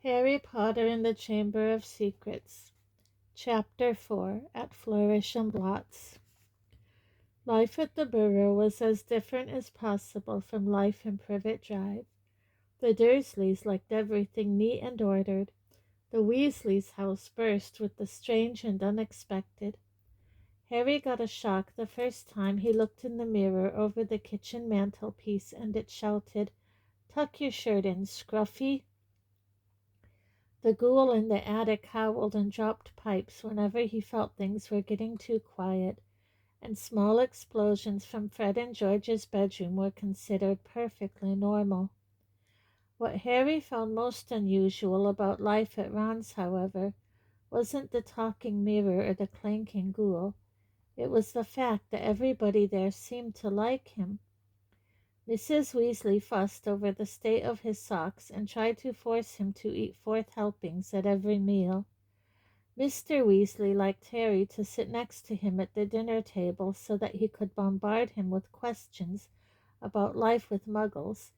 Harry Potter and the Chamber of Secrets. Chapter 4 At Flourish and Blotts. Life at the Burrow was as different as possible from life in Privet Drive. The Dursleys liked everything neat and ordered. The Weasleys' house burst with the strange and unexpected. Harry got a shock the first time he looked in the mirror over the kitchen mantelpiece, and it shouted, "Tuck your shirt in, Scruffy." The ghoul in the attic howled and dropped pipes whenever he felt things were getting too quiet, and small explosions from Fred and George's bedroom were considered perfectly normal. What Harry found most unusual about life at Ron's, however, wasn't the talking mirror or the clanking ghoul. It was the fact that everybody there seemed to like him. Mrs. Weasley fussed over the state of his socks and tried to force him to eat 4th helpings at every meal. Mr. Weasley liked Harry to sit next to him at the dinner table so that he could bombard him with questions about life with Muggles,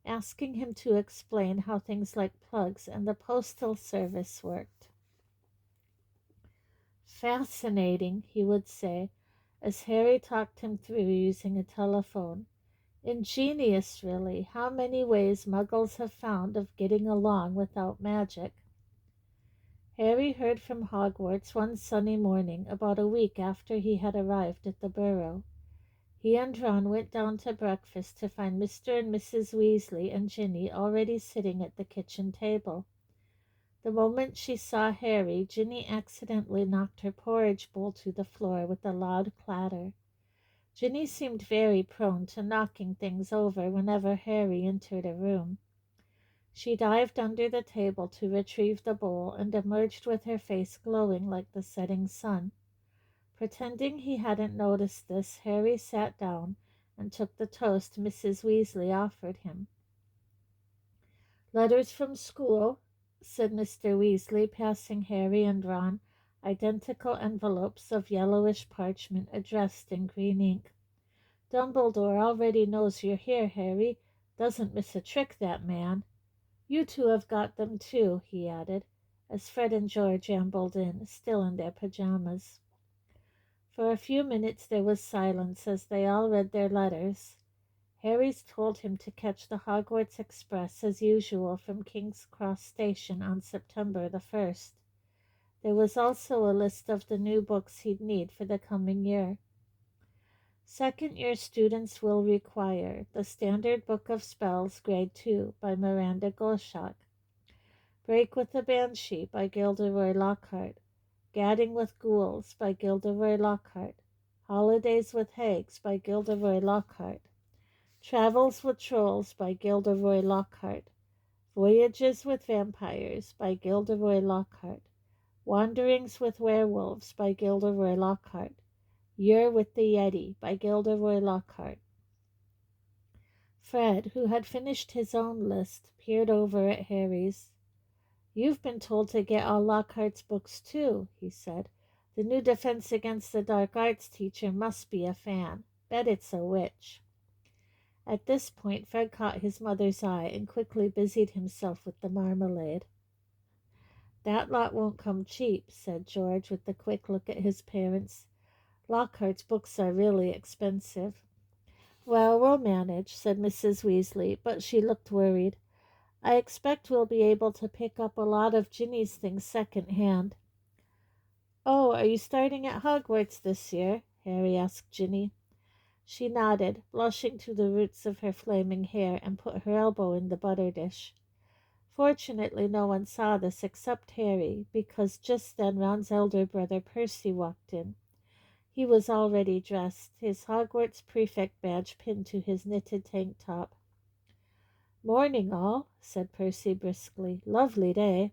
asking him to explain how things like plugs and the postal service worked. "Fascinating," he would say, as Harry talked him through using a telephone. "Ingenious, really, how many ways Muggles have found of getting along without magic." Harry heard from Hogwarts one sunny morning about a week after he had arrived at the Burrow. He and Ron went down to breakfast to find Mr. and Mrs. Weasley and Ginny already sitting at the kitchen table. The moment she saw Harry, Ginny accidentally knocked her porridge bowl to the floor with a loud clatter. Ginny seemed very prone to knocking things over whenever Harry entered a room. She dived under the table to retrieve the bowl and emerged with her face glowing like the setting sun. Pretending he hadn't noticed this, Harry sat down and took the toast Mrs. Weasley offered him. "Letters from school," said Mr. Weasley, passing Harry and Ron identical envelopes of yellowish parchment addressed in green ink. "Dumbledore already knows you're here, Harry. Doesn't miss a trick, that man. You two have got them too," he added, as Fred and George ambled in, still in their pajamas. For a few minutes there was silence as they all read their letters. Harry's told him to catch the Hogwarts Express as usual from King's Cross Station on September the 1st. There was also a list of the new books he'd need for the coming year. Second-year students will require The Standard Book of Spells, Grade 2, by Miranda Goshawk. Break with the Banshee, by Gilderoy Lockhart. Gadding with Ghouls, by Gilderoy Lockhart. Holidays with Hags, by Gilderoy Lockhart. Travels with Trolls, by Gilderoy Lockhart. Voyages with Vampires, by Gilderoy Lockhart. Wanderings with Werewolves, by Gilderoy Lockhart. Year with the Yeti, by Gilderoy Lockhart. Fred, who had finished his own list, peered over at Harry's. "You've been told to get all Lockhart's books too," he said. "The new Defense Against the Dark Arts teacher must be a fan. Bet it's a witch." At this point Fred caught his mother's eye and quickly busied himself with the marmalade. "That lot won't come cheap," said George, with a quick look at his parents. "Lockhart's books are really expensive." "Well, we'll manage," said Mrs. Weasley, but she looked worried. "I expect we'll be able to pick up a lot of Ginny's things second-hand." "Oh, are you starting at Hogwarts this year?" Harry asked Ginny. She nodded, blushing to the roots of her flaming hair, and put her elbow in the butter dish. Fortunately, no one saw this except Harry, because just then Ron's elder brother Percy walked in. He was already dressed, his Hogwarts prefect badge pinned to his knitted tank top. "Morning, all," said Percy briskly. "Lovely day."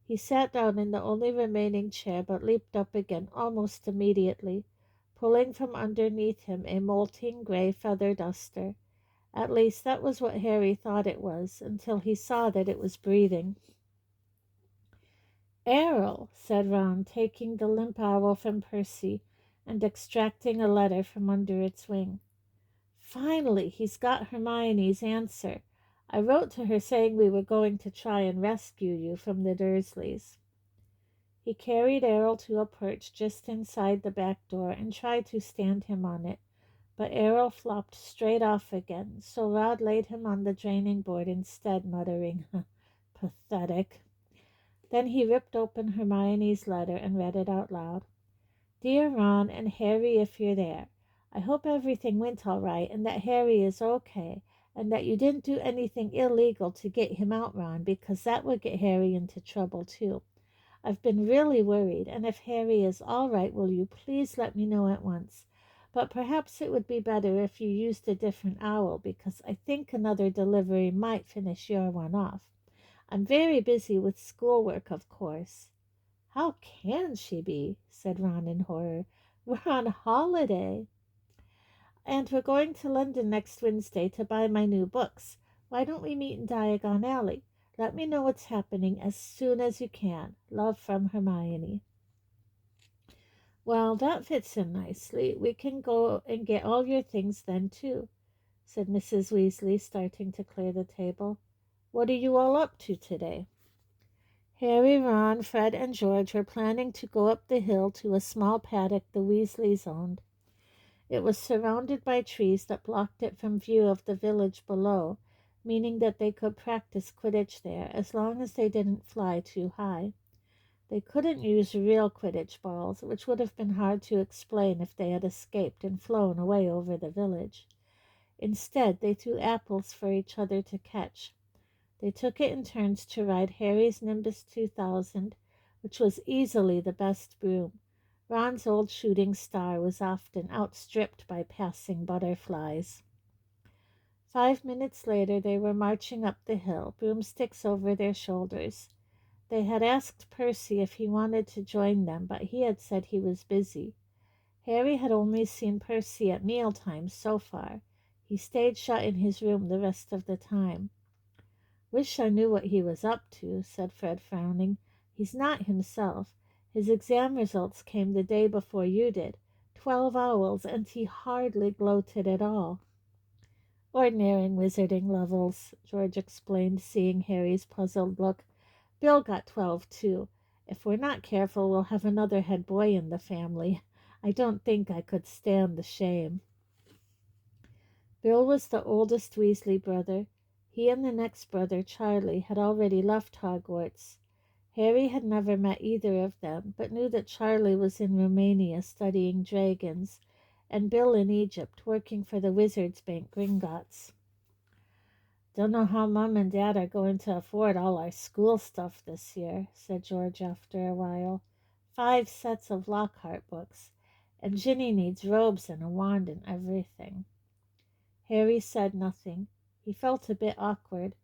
He sat down in the only remaining chair, but leaped up again almost immediately, pulling from underneath him a molting gray feather duster. At least that was what Harry thought it was, until he saw that it was breathing. "Errol," said Ron, taking the limp owl from Percy and extracting a letter from under its wing. "Finally, he's got Hermione's answer. I wrote to her saying we were going to try and rescue you from the Dursleys." He carried Errol to a perch just inside the back door and tried to stand him on it, but Errol flopped straight off again, so Rod laid him on the draining board instead, muttering, "Pathetic." Then he ripped open Hermione's letter and read it out loud. "Dear Ron and Harry, if you're there, I hope everything went all right and that Harry is okay, and that you didn't do anything illegal to get him out, Ron, because that would get Harry into trouble too. I've been really worried, and if Harry is all right, will you please let me know at once? But perhaps it would be better if you used a different owl, because I think another delivery might finish your one off. I'm very busy with schoolwork, of course." "How can she be?" said Ron in horror. "We're on holiday." "And we're going to London next Wednesday to buy my new books. Why don't we meet in Diagon Alley? Let me know what's happening as soon as you can. Love from Hermione." "Well, that fits in nicely. We can go and get all your things then, too," said Mrs. Weasley, starting to clear the table. "What are you all up to today?" Harry, Ron, Fred, and George were planning to go up the hill to a small paddock the Weasleys owned. It was surrounded by trees that blocked it from view of the village below, meaning that they could practice Quidditch there as long as they didn't fly too high. They couldn't use real Quidditch balls, which would have been hard to explain if they had escaped and flown away over the village. Instead, they threw apples for each other to catch. They took it in turns to ride Harry's Nimbus 2000, which was easily the best broom. Ron's old shooting star was often outstripped by passing butterflies. 5 minutes later they were marching up the hill, broomsticks over their shoulders. They had asked Percy if he wanted to join them, but he had said he was busy. Harry had only seen Percy at mealtimes so far. He stayed shut in his room the rest of the time. "Wish I knew what he was up to," said Fred, frowning. "He's not himself. His exam results came the day before you did. 12 owls, and he hardly gloated at all." "Ordinary wizarding levels," George explained, seeing Harry's puzzled look. "Bill got 12 too. If we're not careful, we'll have another head boy in the family. I don't think I could stand the shame." Bill was the oldest Weasley brother. He and the next brother, Charlie, had already left Hogwarts. Harry had never met either of them, but knew that Charlie was in Romania studying dragons, and Bill in Egypt working for the Wizards' Bank Gringotts. "Don't know how Mom and Dad are going to afford all our school stuff this year," said George after a while. 5 sets of Lockhart books, and Ginny needs robes and a wand and everything." Harry said nothing. He felt a bit awkward.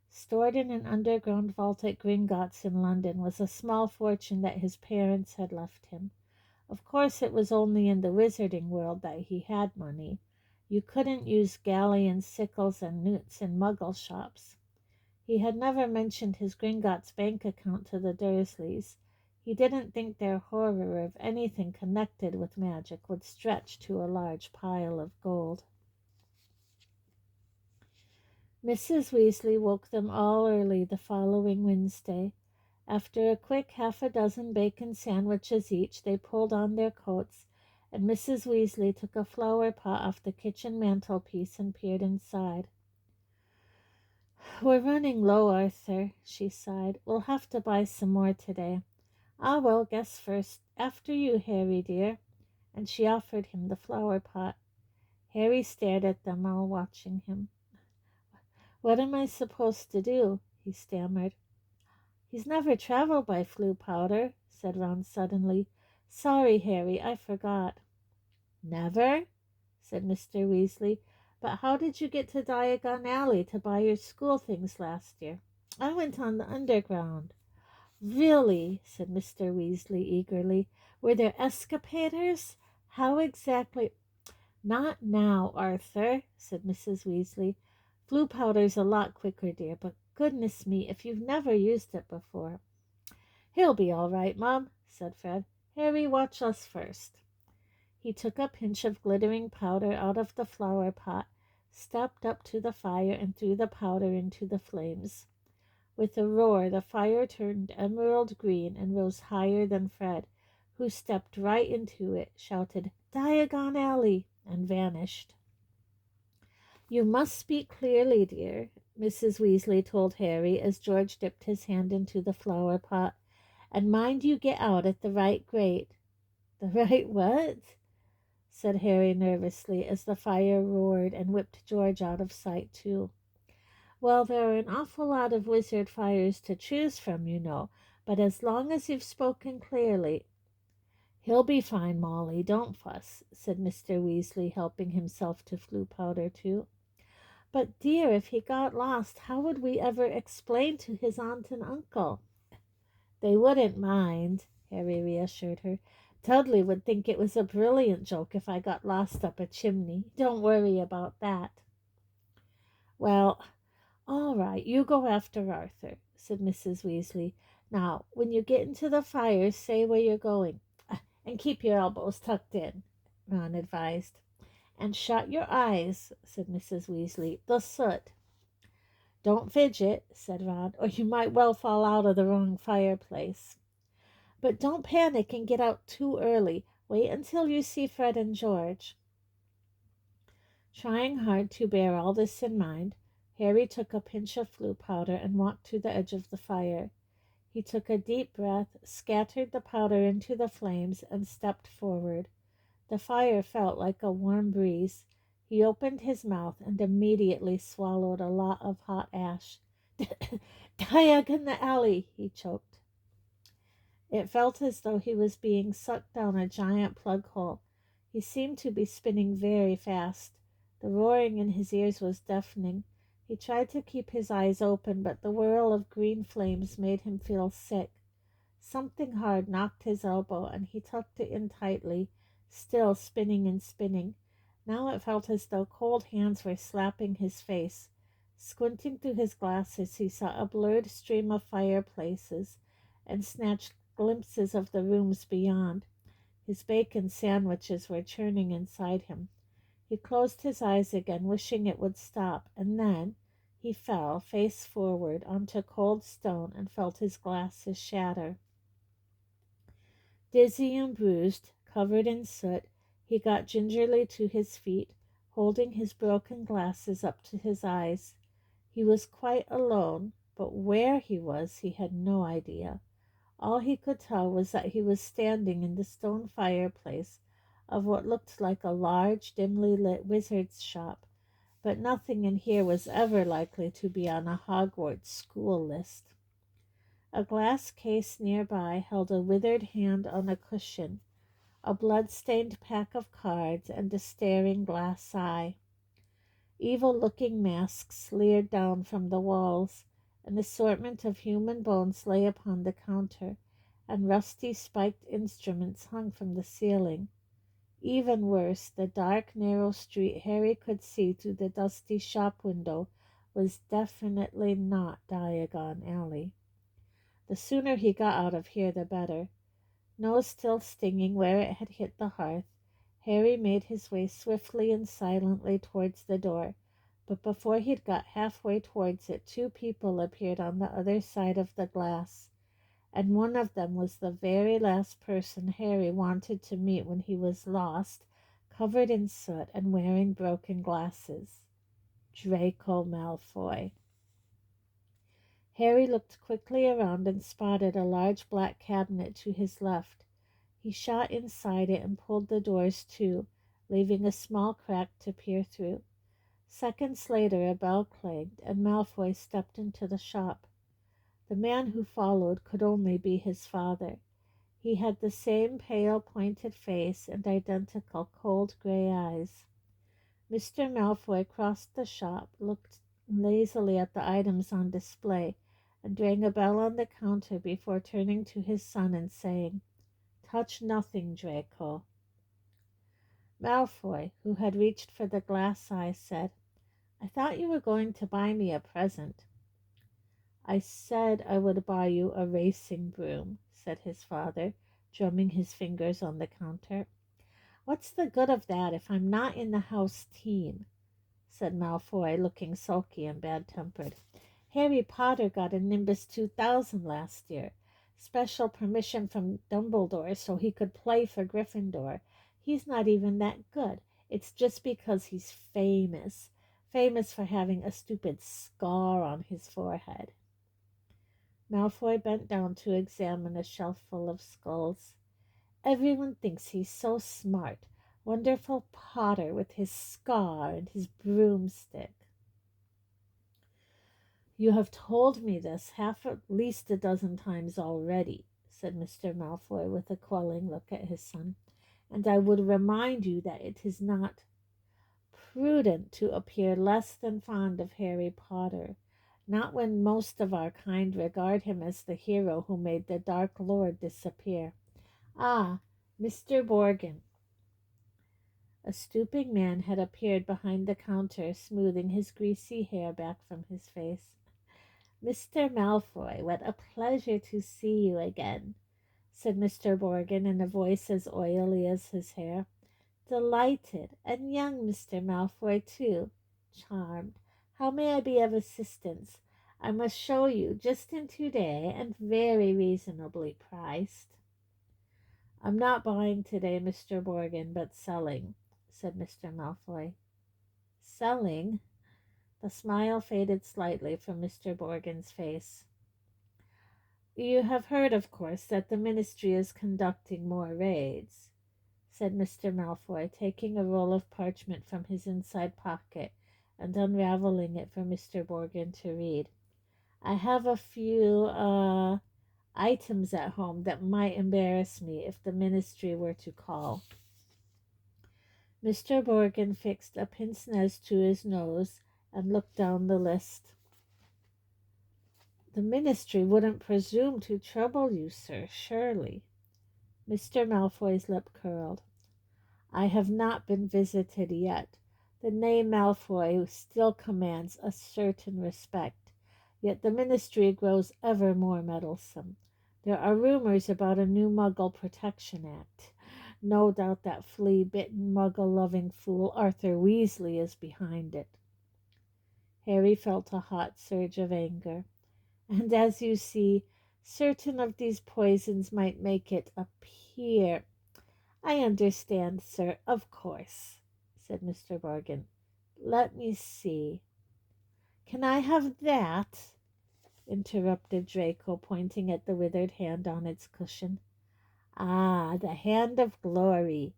Stored in an underground vault at Gringotts in London was a small fortune that his parents had left him. Of course it was only in the wizarding world that he had money. You couldn't use galleons, sickles, and newts in Muggle shops. He had never mentioned his Gringotts bank account to the Dursleys. He didn't think their horror of anything connected with magic would stretch to a large pile of gold. Mrs. Weasley woke them all early the following Wednesday. After a quick 6 bacon sandwiches each, they pulled on their coats, and Mrs. Weasley took a flower pot off the kitchen mantelpiece and peered inside. "We're running low, Arthur," she sighed. "We'll have to buy some more today." "Ah, well, guess first. After you, Harry dear." And she offered him the flower pot. Harry stared at them, all watching him. "What am I supposed to do?" he stammered. "He's never traveled by Floo powder," said Ron suddenly. "Sorry, Harry, I forgot." "Never?" said Mr. Weasley. "But how did you get to Diagon Alley to buy your school things last year?" "I went on the Underground." "Really?" said Mr. Weasley eagerly. "Were there escapadors? How exactly—" "Not now, Arthur," said Mrs. Weasley. "Floo powder's a lot quicker, dear, but goodness me, if you've never used it before—" "He'll be all right, Mom," said Fred. "Harry, watch us first." He took a pinch of glittering powder out of the flower pot, stepped up to the fire and threw the powder into the flames. With a roar, the fire turned emerald green and rose higher than Fred, who stepped right into it, shouted, "Diagon Alley!" and vanished. "You must speak clearly, dear," Mrs. Weasley told Harry as George dipped his hand into the flower pot. "And mind you get out at the right grate." "The right what?" said Harry nervously as the fire roared and whipped George out of sight too. "Well, there are an awful lot of wizard fires to choose from, you know, but as long as you've spoken clearly—" "He'll be fine, Molly, don't fuss," said Mr. Weasley, helping himself to Floo powder too. "But, dear, if he got lost, how would we ever explain to his aunt and uncle?" "They wouldn't mind," Harry reassured her. "Dudley would think it was a brilliant joke if I got lost up a chimney. Don't worry about that." "Well, all right, you go after Arthur," said Mrs. Weasley. "Now, when you get into the fire, say where you're going. And keep your elbows tucked in," Ron advised. "And shut your eyes," said Mrs. Weasley. "The soot." "Don't fidget," said Ron, "or you might well fall out of the wrong fireplace. But don't panic and get out too early. Wait until you see Fred and George." Trying hard to bear all this in mind, Harry took a pinch of Floo powder and walked to the edge of the fire. He took a deep breath, scattered the powder into the flames, and stepped forward. The fire felt like a warm breeze. He opened his mouth and immediately swallowed a lot of hot ash. "Diagon Alley!" he choked. It felt as though he was being sucked down a giant plug hole. He seemed to be spinning very fast. The roaring in his ears was deafening. He tried to keep his eyes open, but the whirl of green flames made him feel sick. Something hard knocked his elbow, and he tucked it in tightly, still spinning and spinning. Now it felt as though cold hands were slapping his face. Squinting through his glasses, he saw a blurred stream of fireplaces and snatched glimpses of the rooms beyond. His bacon sandwiches were churning inside him. He closed his eyes again, wishing it would stop, and then he fell, face forward, onto cold stone and felt his glasses shatter. Dizzy and bruised, covered in soot, he got gingerly to his feet, holding his broken glasses up to his eyes. He was quite alone, but where he was he had no idea. All he could tell was that he was standing in the stone fireplace of what looked like a large, dimly lit wizard's shop, but nothing in here was ever likely to be on a Hogwarts school list. A glass case nearby held a withered hand on a cushion, a blood-stained pack of cards, and a staring glass eye. Evil-looking masks leered down from the walls. An assortment of human bones lay upon the counter, and rusty spiked instruments hung from the ceiling. Even worse, the dark, narrow street Harry could see through the dusty shop window was definitely not Diagon Alley. The sooner he got out of here, the better. Nose still stinging where it had hit the hearth, Harry made his way swiftly and silently towards the door, but before he'd got halfway towards it, two people appeared on the other side of the glass, and one of them was the very last person Harry wanted to meet when he was lost, covered in soot and wearing broken glasses. Draco Malfoy. Harry looked quickly around and spotted a large black cabinet to his left. He shot inside it and pulled the doors to, leaving a small crack to peer through. Seconds later a bell clanged, and Malfoy stepped into the shop. The man who followed could only be his father. He had the same pale, pointed face and identical cold gray eyes. Mr. Malfoy crossed the shop, looked lazily at the items on display, and rang a bell on the counter before turning to his son and saying, "Touch nothing, Draco." Malfoy, who had reached for the glass eye, said, "I thought you were going to buy me a present." "I said I would buy you a racing broom," said his father, drumming his fingers on the counter. "What's the good of that if I'm not in the house team?" said Malfoy, looking sulky and bad-tempered. Harry Potter got a Nimbus 2000 last year. Special permission from Dumbledore so he could play for Gryffindor. He's not even that good. It's just because he's famous. Famous for having a stupid scar on his forehead. Malfoy bent down to examine a shelf full of skulls. Everyone thinks he's so smart. Wonderful Potter with his scar and his broomstick. You have told me this at least a dozen times already, said Mr. Malfoy with a quelling look at his son, and I would remind you that it is not prudent to appear less than fond of Harry Potter, not when most of our kind regard him as the hero who made the Dark Lord disappear. Ah, Mr. Borgin. A stooping man had appeared behind the counter, smoothing his greasy hair back from his face. Mr. Malfoy, what a pleasure to see you again, said Mr. Borgin in a voice as oily as his hair. Delighted, and young Mr. Malfoy, too. Charmed. How may I be of assistance? I must show you just in today, and very reasonably priced. I'm not buying today, Mr. Borgin, but selling, said Mr. Malfoy. Selling? The smile faded slightly from Mr. Borgin's face. You have heard, of course, that the Ministry is conducting more raids, said Mr. Malfoy, taking a roll of parchment from his inside pocket and unraveling it for Mr. Borgin to read. I have a few, items at home that might embarrass me if the Ministry were to call. Mr. Borgin fixed a pince-nez to his nose and looked down the list. The Ministry wouldn't presume to trouble you, sir, surely. Mr. Malfoy's lip curled. I have not been visited yet. The name Malfoy still commands a certain respect, yet the Ministry grows ever more meddlesome. There are rumors about a new Muggle Protection Act. No doubt that flea-bitten, Muggle-loving fool Arthur Weasley is behind it. Harry felt a hot surge of anger. And as you see, certain of these poisons might make it appear. I understand, sir, of course, said Mr. Borgin. Let me see. Can I have that? Interrupted Draco, pointing at the withered hand on its cushion. Ah, the hand of glory,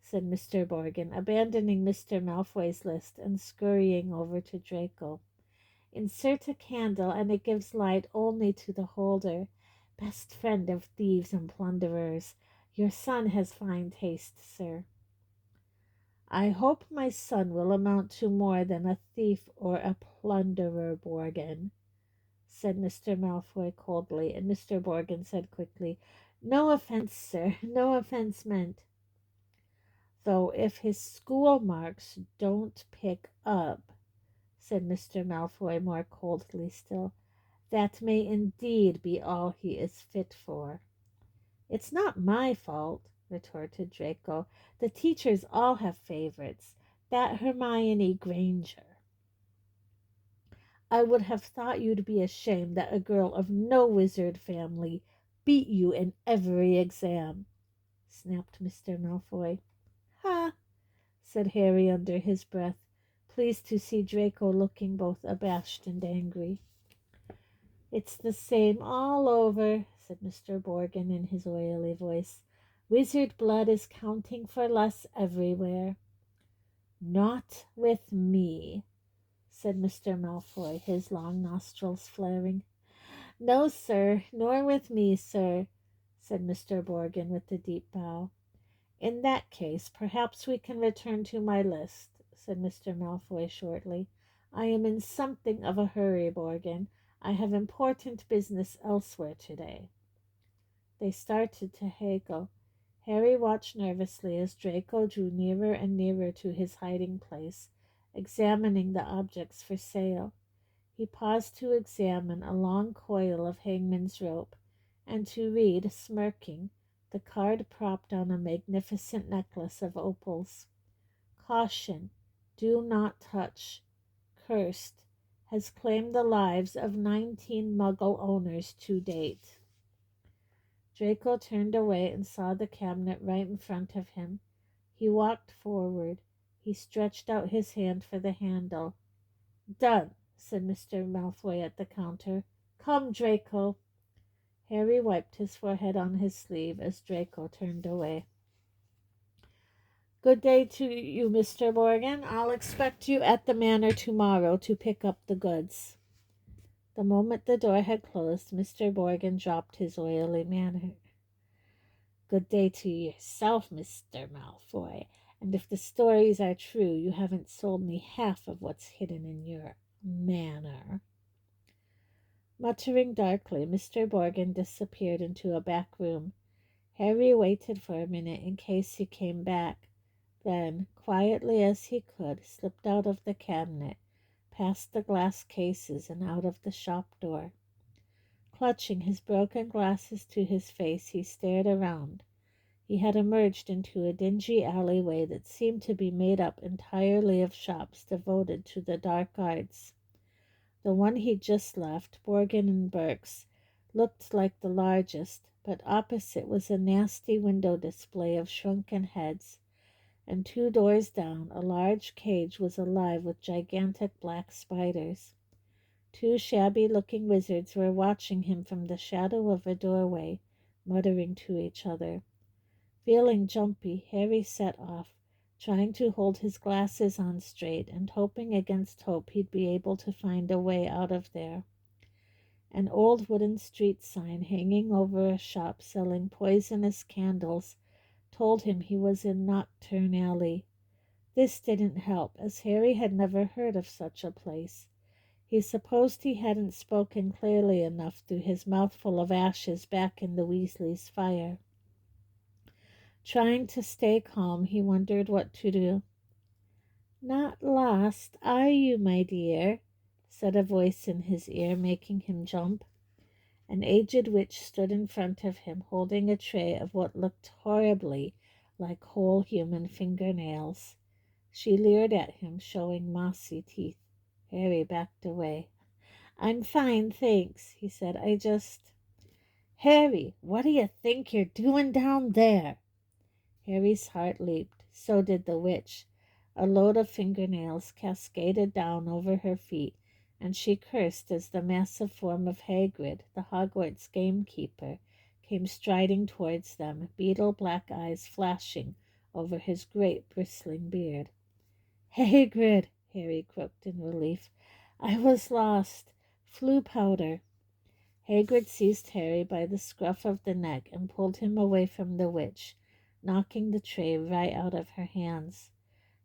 said Mr. Borgin, abandoning Mr. Malfoy's list and scurrying over to Draco. Insert a candle, and it gives light only to the holder. Best friend of thieves and plunderers. Your son has fine taste, sir. I hope my son will amount to more than a thief or a plunderer, Borgin, said Mr. Malfoy coldly, and Mr. Borgin said quickly, No offense, sir, no offense meant. Though if his school marks don't pick up, said Mr. Malfoy more coldly still, that may indeed be all he is fit for. It's not my fault, retorted Draco. The teachers all have favorites. That Hermione Granger. I would have thought you'd be ashamed that a girl of no wizard family beat you in every exam, snapped Mr. Malfoy. Ha, said Harry under his breath, pleased to see Draco looking both abashed and angry. It's the same all over, said Mr. Borgin in his oily voice. Wizard blood is counting for less everywhere. Not with me, said Mr. Malfoy, his long nostrils flaring. No, sir, nor with me, sir, said Mr. Borgin with a deep bow. In that case, perhaps we can return to my list, said Mr. Malfoy shortly. I am in something of a hurry, Borgin. I have important business elsewhere today. They started to haggle. Harry watched nervously as Draco drew nearer and nearer to his hiding place, examining the objects for sale. He paused to examine a long coil of hangman's rope, and to read, smirking, the card propped on a magnificent necklace of opals. Caution, do not touch, cursed, has claimed the lives of 19 Muggle owners to date. Draco turned away and saw the cabinet right in front of him. He walked forward. He stretched out his hand for the handle. "Done," said Mr. Malfoy at the counter. "Come, Draco." Harry wiped his forehead on his sleeve as Draco turned away. "Good day to you, Mr. Morgan. I'll expect you at the manor tomorrow to pick up the goods." The moment the door had closed, Mr. Morgan dropped his oily manner. "Good day to yourself, Mr. Malfoy. And if the stories are true, you haven't sold me half of what's hidden in your manor." Muttering darkly, Mr. Morgan disappeared into a back room. Harry waited for a minute in case he came back, then, quietly as he could, slipped out of the cabinet, past the glass cases, and out of the shop door. Clutching his broken glasses to his face, he stared around. He had emerged into a dingy alleyway that seemed to be made up entirely of shops devoted to the dark arts. The one he'd just left, Morgan and Burke's, looked like the largest, but opposite was a nasty window display of shrunken heads, and 2 doors down a large cage was alive with gigantic black spiders. 2 shabby-looking wizards were watching him from the shadow of a doorway, muttering to each other. Feeling jumpy, Harry set off, trying to hold his glasses on straight and hoping against hope he'd be able to find a way out of there. An old wooden street sign hanging over a shop selling poisonous candles told him he was in Knockturn Alley. This didn't help, as Harry had never heard of such a place. He supposed he hadn't spoken clearly enough through his mouthful of ashes back in the Weasleys' fire. Trying to stay calm, he wondered what to do. "Not lost, are you, my dear?" said a voice in his ear, making him jump. An aged witch stood in front of him, holding a tray of what looked horribly like whole human fingernails. She leered at him, showing mossy teeth. Harry backed away. "I'm fine, thanks," he said. "I just—" "Harry, what do you think you're doing down there?" Harry's heart leaped. So did the witch. A load of fingernails cascaded down over her feet, and she cursed as the massive form of Hagrid, the Hogwarts gamekeeper, came striding towards them, beetle-black eyes flashing over his great bristling beard. "Hagrid," Harry croaked in relief. "I was lost. Flue powder." Hagrid seized Harry by the scruff of the neck and pulled him away from the witch, knocking the tray right out of her hands.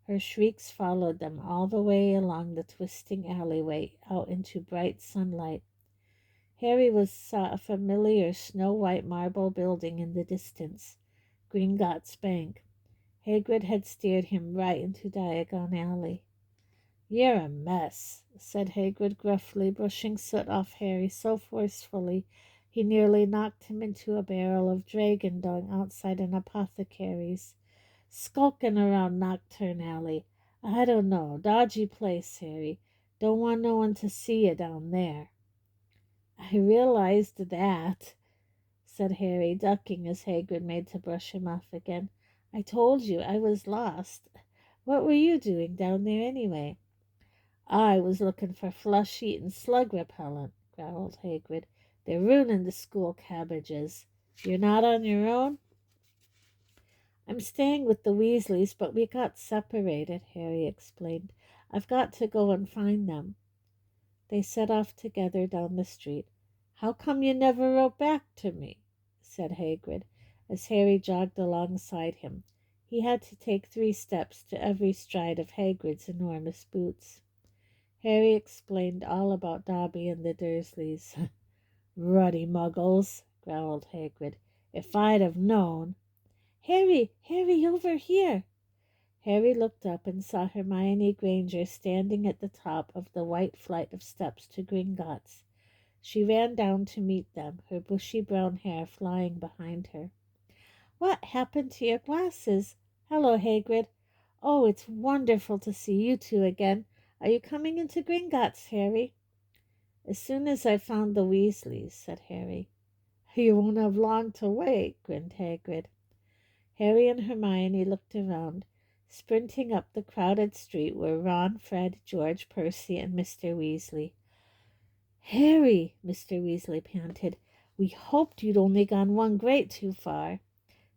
Her shrieks followed them all the way along the twisting alleyway out into bright sunlight. Harry saw a familiar snow-white marble building in the distance, Gringotts Bank. Hagrid had steered him right into Diagon Alley. "You're a mess," said Hagrid gruffly, brushing soot off Harry so forcefully he nearly knocked him into a barrel of dragon dung outside an apothecary's. "Skulking around Knockturn Alley. I don't know. Dodgy place, Harry. Don't want no one to see you down there." "I realized that," said Harry, ducking as Hagrid made to brush him off again. "I told you I was lost. What were you doing down there anyway?" "I was looking for flesh-eating slug repellent," growled Hagrid. "They're ruining the school cabbages. You're not on your own?" "I'm staying with the Weasleys, but we got separated," Harry explained. "I've got to go and find them." They set off together down the street. "How come you never wrote back to me?" said Hagrid, as Harry jogged alongside him. He had to take 3 steps to every stride of Hagrid's enormous boots. Harry explained all about Dobby and the Dursleys. "Ruddy muggles," growled Hagrid. "If I'd have known—" "Harry, over here!" Harry looked up and saw Hermione Granger standing at the top of the white flight of steps to Gringotts. She ran down to meet them, her bushy brown hair flying behind her. "What happened to your glasses? Hello, Hagrid." Oh, it's wonderful to see you two again. Are you coming into Gringotts, Harry? As soon as I found the Weasleys, said Harry. You won't have long to wait, grinned Hagrid. Harry and Hermione looked around. Sprinting up the crowded street were Ron, Fred, George, Percy, and Mr. Weasley. Harry, Mr. Weasley panted, we hoped you'd only gone one grade too far.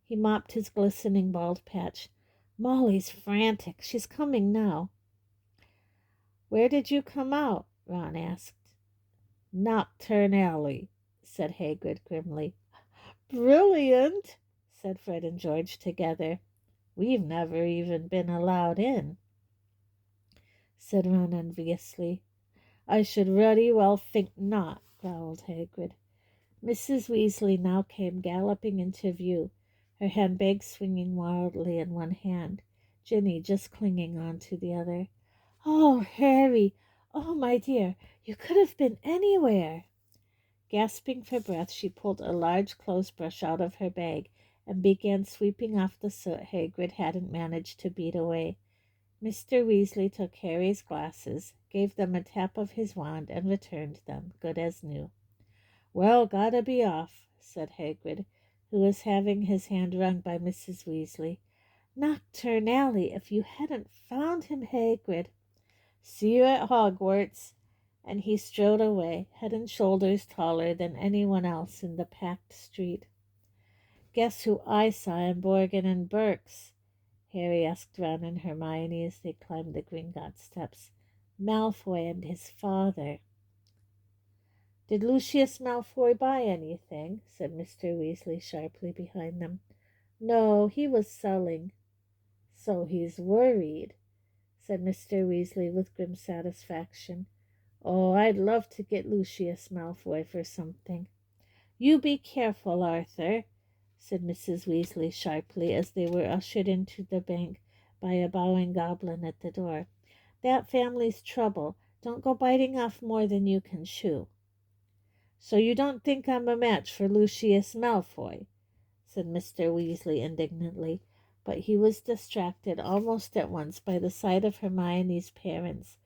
He mopped his glistening bald patch. Molly's frantic. She's coming now. Where did you come out? Ron asked. Knockturn Alley, said Hagrid grimly. Brilliant, said Fred and George together. We've never even been allowed in, said Ron enviously. I should ruddy well think not, growled Hagrid. Mrs. Weasley now came galloping into view, her handbag swinging wildly in one hand, Ginny just clinging on to the other. Oh, Harry! Oh, my dear! You could have been anywhere! Gasping for breath, she pulled a large clothes brush out of her bag and began sweeping off the soot Hagrid hadn't managed to beat away. Mr. Weasley took Harry's glasses, gave them a tap of his wand, and returned them, good as new. Well, gotta be off, said Hagrid, who was having his hand wrung by Mrs. Weasley. Knockturn Alley, if you hadn't found him, Hagrid. See you at Hogwarts. And he strode away, head and shoulders taller than anyone else in the packed street. Guess who I saw in Borgin and Burke's? Harry asked Ron and Hermione as they climbed the Gringotts steps. Malfoy and his father. Did Lucius Malfoy buy anything? Said Mr. Weasley sharply behind them. No, he was selling. So he's worried, said Mr. Weasley with grim satisfaction. Oh, I'd love to get Lucius Malfoy for something. You be careful, Arthur, said Mrs. Weasley sharply as they were ushered into the bank by a bowing goblin at the door. That family's trouble. Don't go biting off more than you can chew. So you don't think I'm a match for Lucius Malfoy, said Mr. Weasley indignantly, but he was distracted almost at once by the sight of Hermione's parents,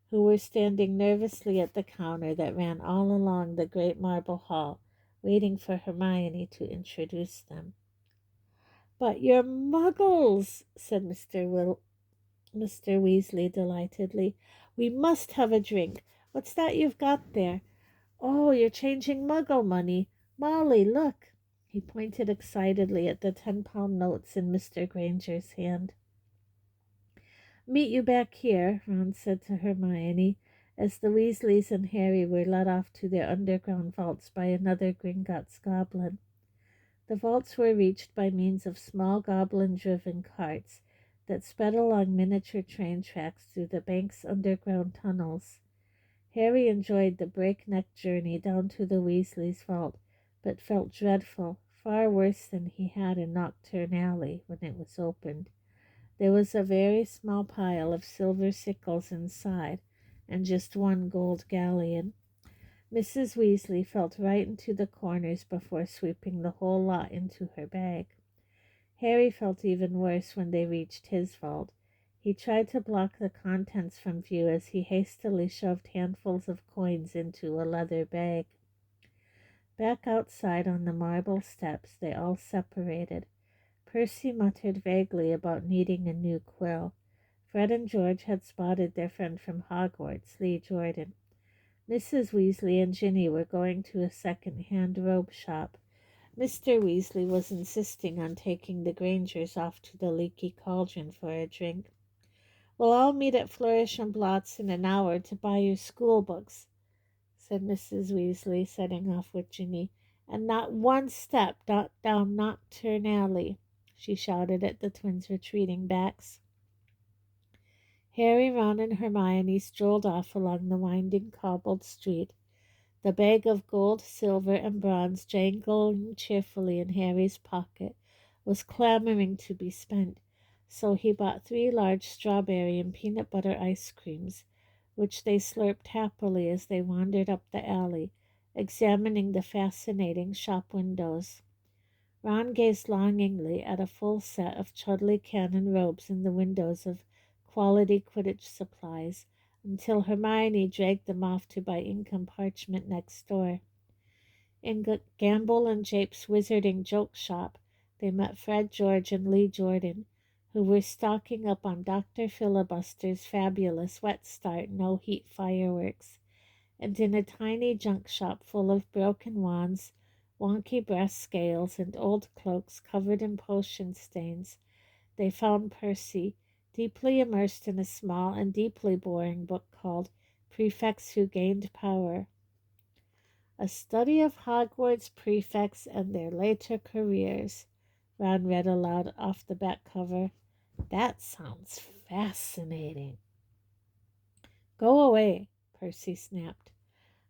who were standing nervously at the counter that ran all along the great marble hall, waiting for Hermione to introduce them. But you're muggles, said Mr. Weasley delightedly. We must have a drink. What's that you've got there? Oh, you're changing muggle money. Molly, look. He pointed excitedly at the 10-pound notes in Mr. Granger's hand. Meet you back here, Ron said to Hermione, as the Weasleys and Harry were led off to their underground vaults by another Gringotts goblin. The vaults were reached by means of small goblin-driven carts that sped along miniature train tracks through the bank's underground tunnels. Harry enjoyed the breakneck journey down to the Weasleys' vault, but felt dreadful, far worse than he had in Knockturn Alley when it was opened. There was a very small pile of silver sickles inside, and just one gold galleon. Mrs. Weasley felt right into the corners before sweeping the whole lot into her bag. Harry felt even worse when they reached his vault. He tried to block the contents from view as he hastily shoved handfuls of coins into a leather bag. Back outside on the marble steps, they all separated. Percy muttered vaguely about needing a new quill. Fred and George had spotted their friend from Hogwarts, Lee Jordan. Mrs. Weasley and Ginny were going to a second-hand robe shop. Mr. Weasley was insisting on taking the Grangers off to the Leaky Cauldron for a drink. We'll all meet at Flourish and Blotts in an hour to buy your school books, said Mrs. Weasley, setting off with Ginny. And not one step down Knockturn Alley, she shouted at the twins' retreating backs. Harry, Ron, and Hermione strolled off along the winding cobbled street, the bag of gold, silver, and bronze jangling cheerfully in Harry's pocket was clamoring to be spent, so he bought 3 large strawberry and peanut butter ice creams, which they slurped happily as they wandered up the alley, examining the fascinating shop windows. Ron gazed longingly at a full set of Chudley cannon robes in the windows of Quality Quidditch Supplies until Hermione dragged them off to buy ink and parchment next door. In Gamble and Jape's Wizarding Joke Shop, they met Fred George and Lee Jordan, who were stocking up on Dr. Filibuster's fabulous wet start no-heat fireworks. And in a tiny junk shop full of broken wands, wonky brass scales, and old cloaks covered in potion stains, they found Percy, deeply immersed in a small and deeply boring book called Prefects Who Gained Power. A study of Hogwarts prefects and their later careers, Ron read aloud off the back cover. That sounds fascinating. Go away, Percy snapped.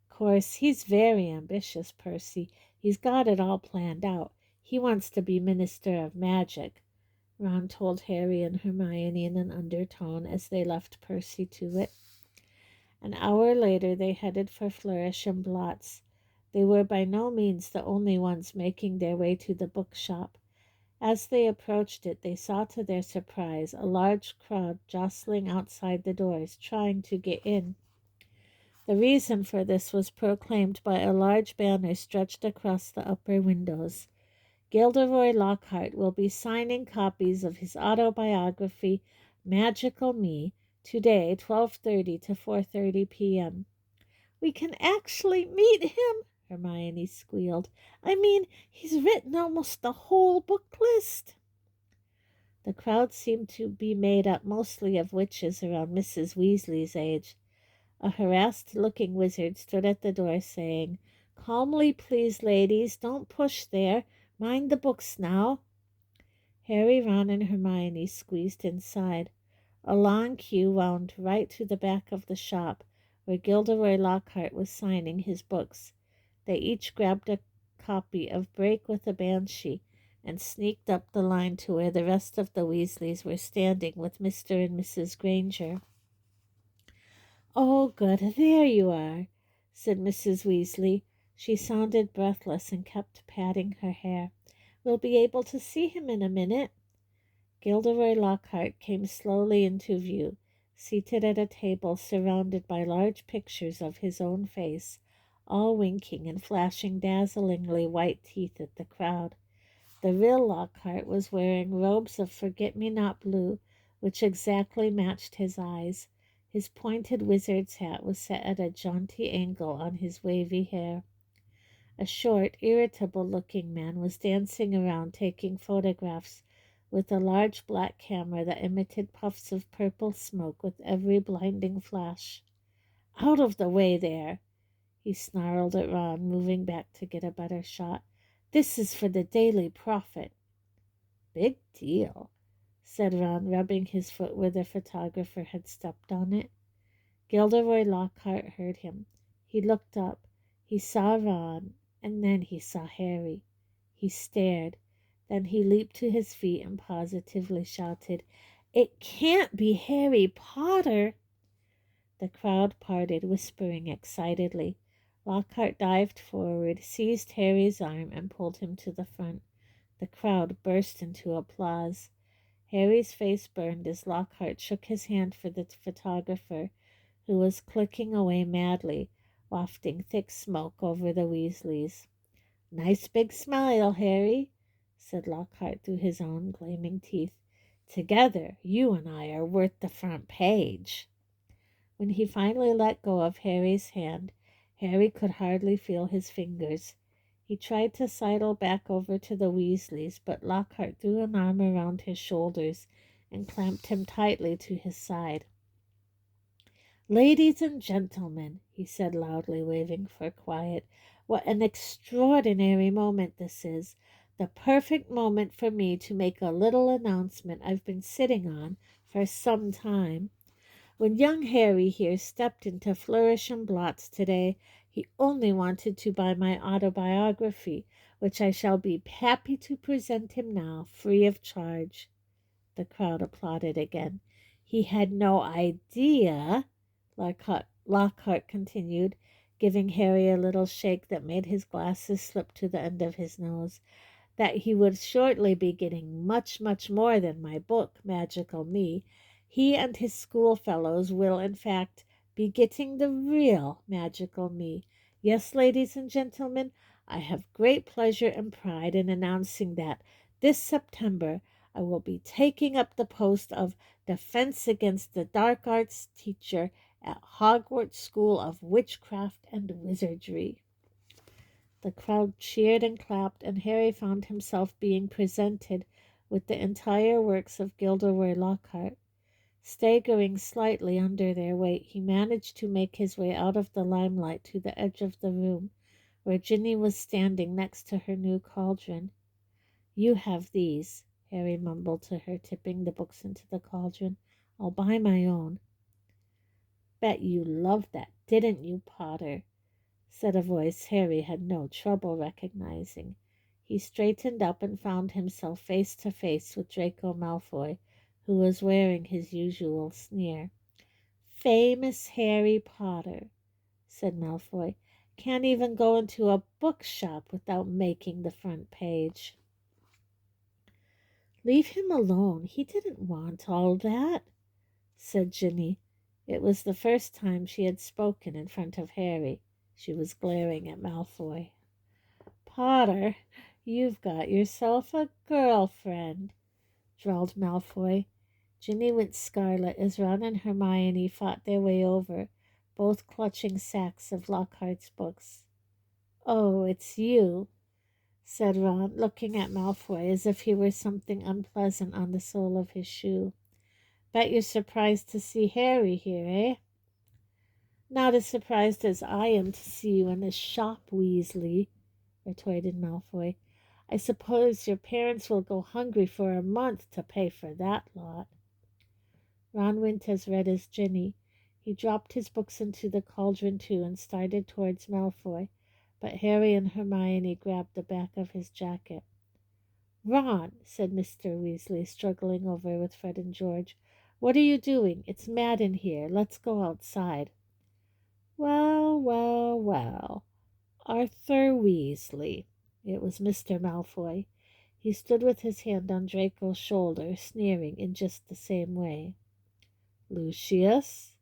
Course, he's very ambitious, Percy. He's got it all planned out. He wants to be Minister of Magic, Ron told Harry and Hermione in an undertone as they left Percy to it. An hour later they headed for Flourish and Blotts. They were by no means the only ones making their way to the bookshop. As they approached it, they saw to their surprise a large crowd jostling outside the doors, trying to get in. The reason for this was proclaimed by a large banner stretched across the upper windows. Gilderoy Lockhart will be signing copies of his autobiography, Magical Me, today, 12:30 to 4:30 p.m. We can actually meet him, Hermione squealed. I mean, he's written almost the whole book list. The crowd seemed to be made up mostly of witches around Mrs. Weasley's age. A harassed-looking wizard stood at the door, saying, Calmly, please, ladies. Don't push there. Mind the books now. Harry, Ron, and Hermione squeezed inside. A long queue wound right to the back of the shop, where Gilderoy Lockhart was signing his books. They each grabbed a copy of Break with a Banshee and sneaked up the line to where the rest of the Weasleys were standing with Mr. and Mrs. Granger. Oh, good, there you are, said Mrs. Weasley. She sounded breathless and kept patting her hair. We'll be able to see him in a minute. Gilderoy Lockhart came slowly into view, seated at a table surrounded by large pictures of his own face, all winking and flashing dazzlingly white teeth at the crowd. The real Lockhart was wearing robes of forget-me-not blue, which exactly matched his eyes. His pointed wizard's hat was set at a jaunty angle on his wavy hair. A short, irritable-looking man was dancing around taking photographs with a large black camera that emitted puffs of purple smoke with every blinding flash. Out of the way there, he snarled at Ron, moving back to get a better shot. This is for the Daily Prophet. Big deal, said Ron, rubbing his foot where the photographer had stepped on it. Gilderoy Lockhart heard him. He looked up. He saw Ron, and then he saw Harry. He stared. Then he leaped to his feet and positively shouted, It can't be Harry Potter! The crowd parted, whispering excitedly. Lockhart dived forward, seized Harry's arm, and pulled him to the front. The crowd burst into applause. Harry's face burned as Lockhart shook his hand for the photographer, who was clicking away madly, wafting thick smoke over the Weasleys. Nice big smile, Harry, said Lockhart through his own gleaming teeth. Together, you and I are worth the front page. When he finally let go of Harry's hand, Harry could hardly feel his fingers. He tried to sidle back over to the Weasleys, but Lockhart threw an arm around his shoulders and clamped him tightly to his side. Ladies and gentlemen, he said loudly, waving for quiet, what an extraordinary moment this is. The perfect moment for me to make a little announcement I've been sitting on for some time. When young Harry here stepped into Flourish and Blotts today, he only wanted to buy my autobiography, which I shall be happy to present him now, free of charge. The crowd applauded again. He had no idea, Lockhart continued, giving Harry a little shake that made his glasses slip to the end of his nose, that he would shortly be getting much, much more than my book, Magical Me. He and his schoolfellows will, in fact, be getting the real Magical Me. Yes, ladies and gentlemen, I have great pleasure and pride in announcing that this September I will be taking up the post of Defense Against the Dark Arts teacher at Hogwarts School of Witchcraft and Wizardry. The crowd cheered and clapped, and Harry found himself being presented with the entire works of Gilderoy Lockhart. Staggering slightly under their weight, he managed to make his way out of the limelight to the edge of the room, where Ginny was standing next to her new cauldron. "You have these," Harry mumbled to her, tipping the books into the cauldron. "I'll buy my own." "Bet you loved that, didn't you, Potter?" said a voice Harry had no trouble recognizing. He straightened up and found himself face to face with Draco Malfoy, who was wearing his usual sneer. "Famous Harry Potter," said Malfoy. "Can't even go into a bookshop without making the front page." "Leave him alone. He didn't want all that," said Ginny. It was the first time she had spoken in front of Harry. She was glaring at Malfoy. "Potter, you've got yourself a girlfriend," drawled Malfoy. Ginny went scarlet as Ron and Hermione fought their way over, both clutching sacks of Lockhart's books. "Oh, it's you," said Ron, looking at Malfoy as if he were something unpleasant on the sole of his shoe. "Bet you're surprised to see Harry here, eh?" "Not as surprised as I am to see you in the shop, Weasley," retorted Malfoy. "I suppose your parents will go hungry for a month to pay for that lot." Ron went as red as Ginny. He dropped his books into the cauldron too and started towards Malfoy, but Harry and Hermione grabbed the back of his jacket. "Ron," said Mr. Weasley, struggling over with Fred and George, "what are you doing? It's mad in here. Let's go outside." "Well, well, well, Arthur Weasley." It was Mr. Malfoy. He stood with his hand on Draco's shoulder, sneering in just the same way. "Lucius?"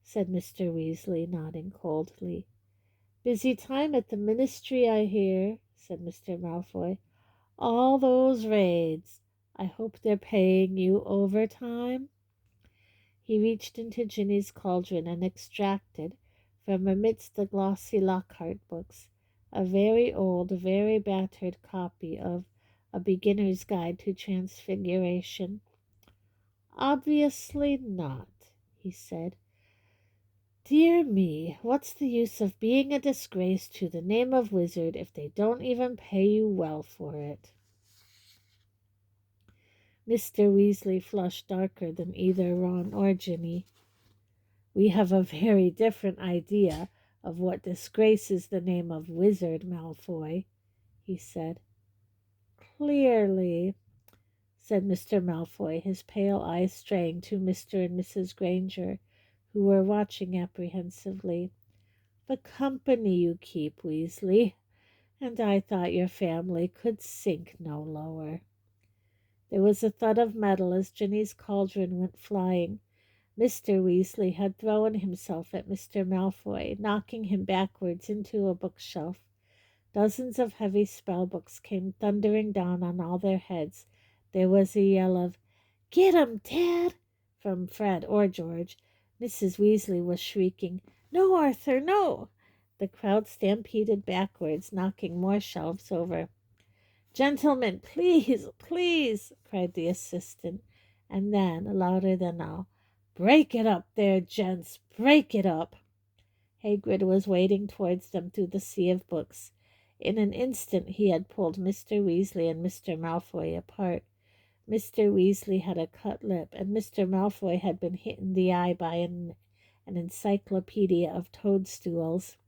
said Mr. Weasley, nodding coldly. "Busy time at the Ministry, I hear," said Mr. Malfoy. "All those raids. I hope they're paying you overtime." He reached into Ginny's cauldron and extracted, from amidst the glossy Lockhart books, a very old, very battered copy of A Beginner's Guide to Transfiguration. "Obviously not," he said. "Dear me, what's the use of being a disgrace to the name of wizard if they don't even pay you well for it?" Mr. Weasley flushed darker than either Ron or Ginny. "We have a very different idea of what disgraces the name of wizard, Malfoy," he said. "Clearly," said Mr. Malfoy, his pale eyes straying to Mr. and Mrs. Granger, who were watching apprehensively. "The company you keep, Weasley, and I thought your family could sink no lower." There was a thud of metal as Ginny's cauldron went flying. Mr. Weasley had thrown himself at Mr. Malfoy, knocking him backwards into a bookshelf. Dozens of heavy spellbooks came thundering down on all their heads. There was a yell of, "Get 'em, Dad!" from Fred or George. Mrs. Weasley was shrieking, "No, Arthur, no!" The crowd stampeded backwards, knocking more shelves over. "Gentlemen, please, please!" cried the assistant. And then, louder than all, "Break it up there, gents! Break it up!" Hagrid was wading towards them through the sea of books. In an instant he had pulled Mr. Weasley and Mr. Malfoy apart. Mr. Weasley had a cut lip, and Mr. Malfoy had been hit in the eye by an encyclopedia of toadstools.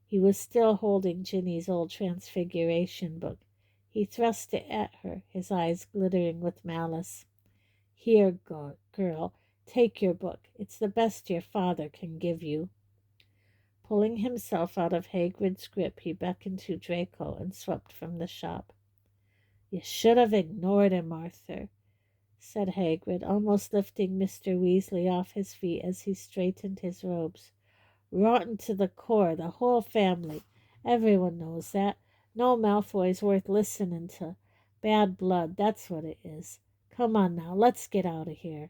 He was still holding Ginny's old Transfiguration book. He thrust it at her, his eyes glittering with malice. "Here, girl, take your book. It's the best your father can give you." Pulling himself out of Hagrid's grip, he beckoned to Draco and swept from the shop. You should have ignored him, Arthur, said Hagrid, almost lifting Mr. Weasley off his feet as he straightened his robes. Rotten to the core, the whole family. Everyone knows that. No Malfoy's worth listening to. Bad blood, that's what it is. Come on now, let's get out of here.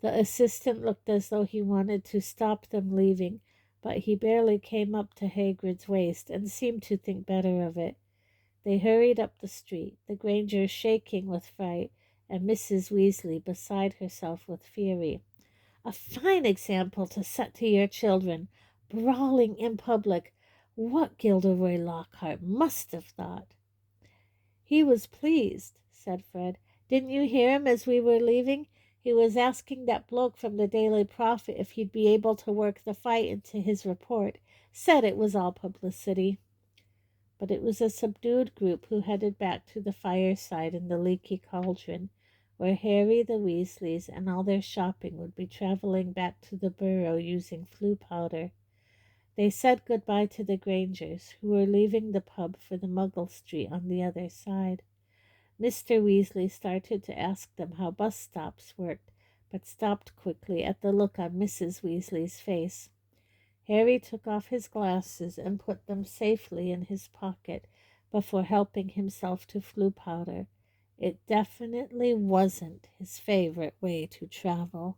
The assistant looked as though he wanted to stop them leaving, but he barely came up to Hagrid's waist and seemed to think better of it. They hurried up the street, the Grangers shaking with fright, and Mrs. Weasley beside herself with fury. A fine example to set to your children, brawling in public. What Gilderoy Lockhart must have thought. He was pleased, said Fred. Didn't you hear him as we were leaving? He was asking that bloke from the Daily Prophet if he'd be able to work the fight into his report. Said it was all publicity. But it was a subdued group who headed back to the fireside in the leaky cauldron, where Harry, the Weasleys, and all their shopping would be traveling back to the Burrow using Floo powder. They said goodbye to the Grangers, who were leaving the pub for the Muggle Street on the other side. Mr. Weasley started to ask them how bus stops worked, but stopped quickly at the look on Mrs. Weasley's face. Harry took off his glasses and put them safely in his pocket before helping himself to Floo powder. It definitely wasn't his favorite way to travel.